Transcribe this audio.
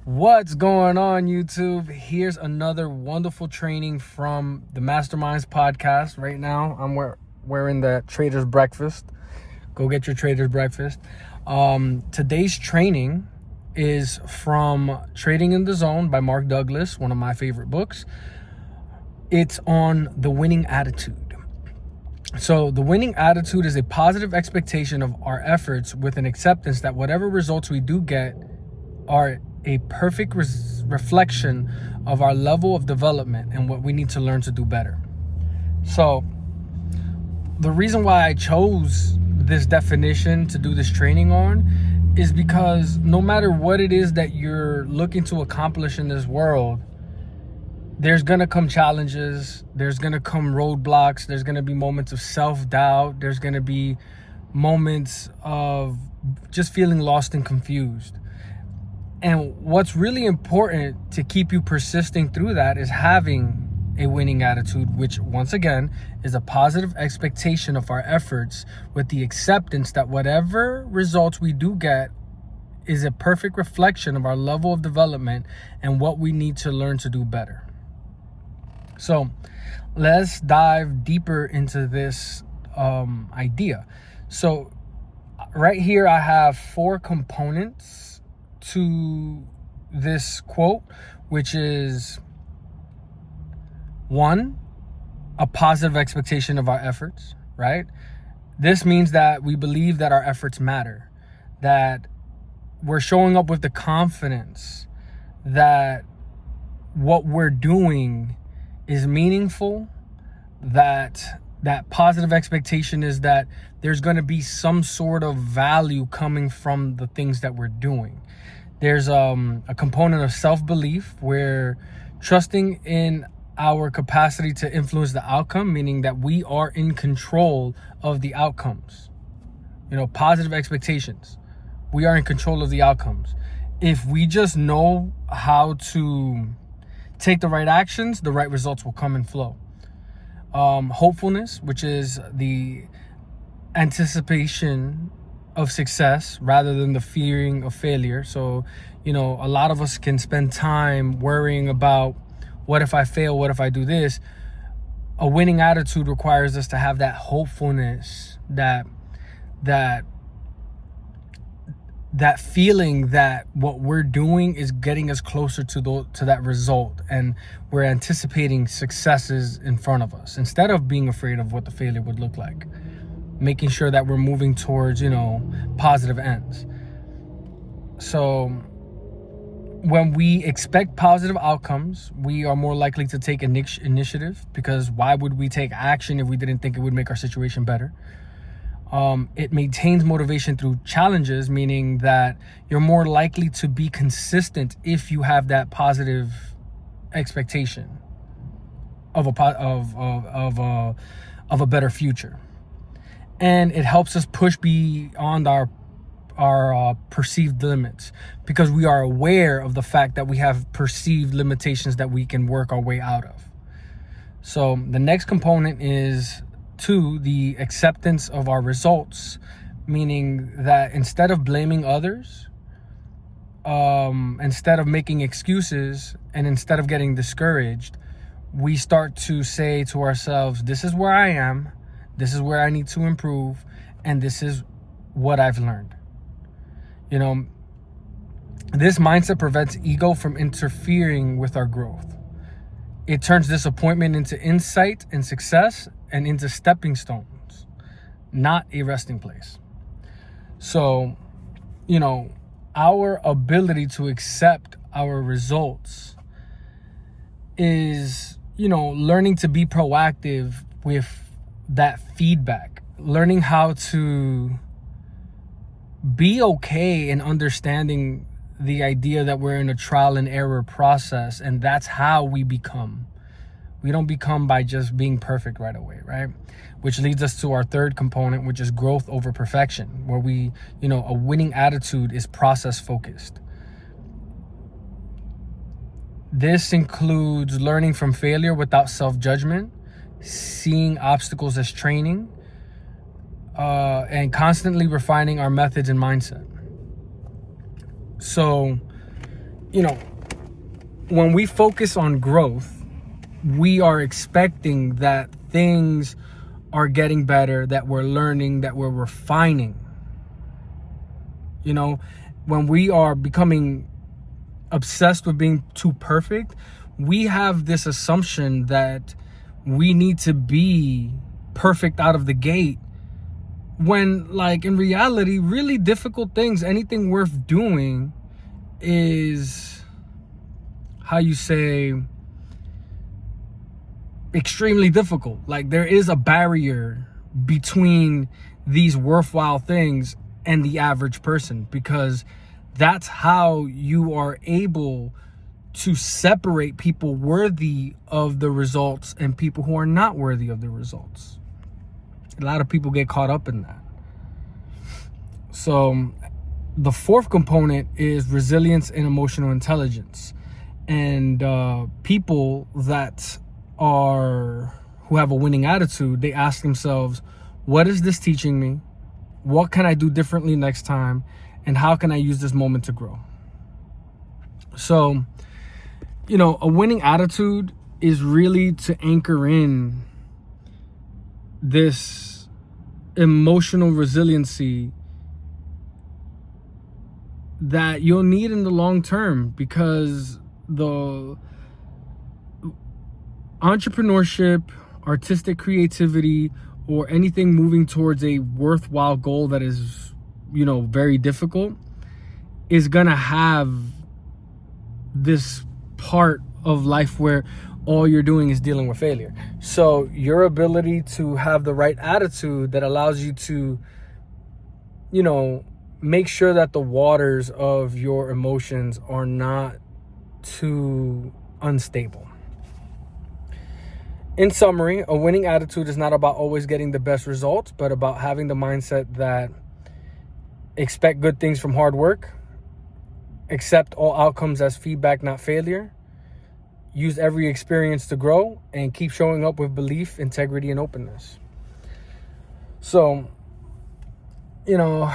What's going on, YouTube? Here's another wonderful training from the Masterminds podcast. Right now, I'm wearing the Trader's Breakfast. Go get your Trader's Breakfast. Today's training is from Trading in the Zone by Mark Douglas, one of my favorite books. It's on the winning attitude. So the winning attitude is a positive expectation of our efforts with an acceptance that whatever results we do get are a perfect reflection of our level of development and what we need to learn to do better. So the reason why I chose this definition to do this training on is because no matter what it is that you're looking to accomplish in this world, there's going to come challenges, there's going to come roadblocks, there's going to be moments of self-doubt, there's going to be moments of just feeling lost and confused. And what's really important to keep you persisting through that is having a winning attitude, which once again is a positive expectation of our efforts with the acceptance that whatever results we do get is a perfect reflection of our level of development and what we need to learn to do better. So let's dive deeper into this idea. So right here, I have 4 components to this quote, which is 1, a positive expectation of our efforts, right? This means that we believe that our efforts matter, that we're showing up with the confidence that what we're doing is meaningful, that positive expectation is that there's going to be some sort of value coming from the things that we're doing. There's a component of self-belief where trusting in our capacity to influence the outcome, meaning that we are in control of the outcomes. Positive expectations. We are in control of the outcomes. If we just know how to take the right actions, the right results will come and flow. Hopefulness, which is the anticipation of success rather than the fearing of failure. So, a lot of us can spend time worrying about what if I fail, what if I do this. A winning attitude requires us to have that hopefulness, that feeling that what we're doing is getting us closer to that result, and we're anticipating successes in front of us instead of being afraid of what the failure would look like, making sure that we're moving towards positive ends. So when we expect positive outcomes, we are more likely to take initiative, because why would we take action if we didn't think it would make our situation better? It maintains motivation through challenges, meaning that you're more likely to be consistent if you have that positive expectation of a better future. And it helps us push beyond our perceived limits, because we are aware of the fact that we have perceived limitations that we can work our way out of. So the next component is 2, the acceptance of our results, meaning that instead of blaming others, instead of making excuses, and instead of getting discouraged, we start to say to ourselves, this is where I am, this is where I need to improve, and this is what I've learned. This mindset prevents ego from interfering with our growth. It turns disappointment into insight and success, and into stepping stones, not a resting place. So, our ability to accept our results is, learning to be proactive with that feedback, learning how to be okay in understanding the idea that we're in a trial and error process, and that's how we become. We don't become by just being perfect right away, right? Which leads us to our 3rd component, which is growth over perfection, where we, a winning attitude is process focused. This includes learning from failure without self-judgment, seeing obstacles as training, and constantly refining our methods and mindset. So you know, when we focus on growth, we are expecting that things are getting better, that we're learning, that we're refining. You know, when we are becoming obsessed with being too perfect, we have this assumption that we need to be perfect out of the gate, when, like, in reality, really difficult things, anything worth doing is, how you say, extremely difficult. Like, there is a barrier between these worthwhile things and the average person, because that's how you are able to separate people worthy of the results and people who are not worthy of the results. A lot of people get caught up in that. So the fourth component is resilience and emotional intelligence. And people that who have a winning attitude, they ask themselves, what is this teaching me? What can I do differently next time? And how can I use this moment to grow? So, you know, a winning attitude is really to anchor in this emotional resiliency that you'll need in the long term, because the entrepreneurship, artistic creativity, or anything moving towards a worthwhile goal that is, you know, very difficult, is gonna have this part of life where all you're doing is dealing with failure. So your ability to have the right attitude that allows you to, you know, make sure that the waters of your emotions are not too unstable. In summary, a winning attitude is not about always getting the best results, but about having the mindset that expect good things from hard work, accept all outcomes as feedback, not failure, use every experience to grow, and keep showing up with belief, integrity, and openness. So, you know,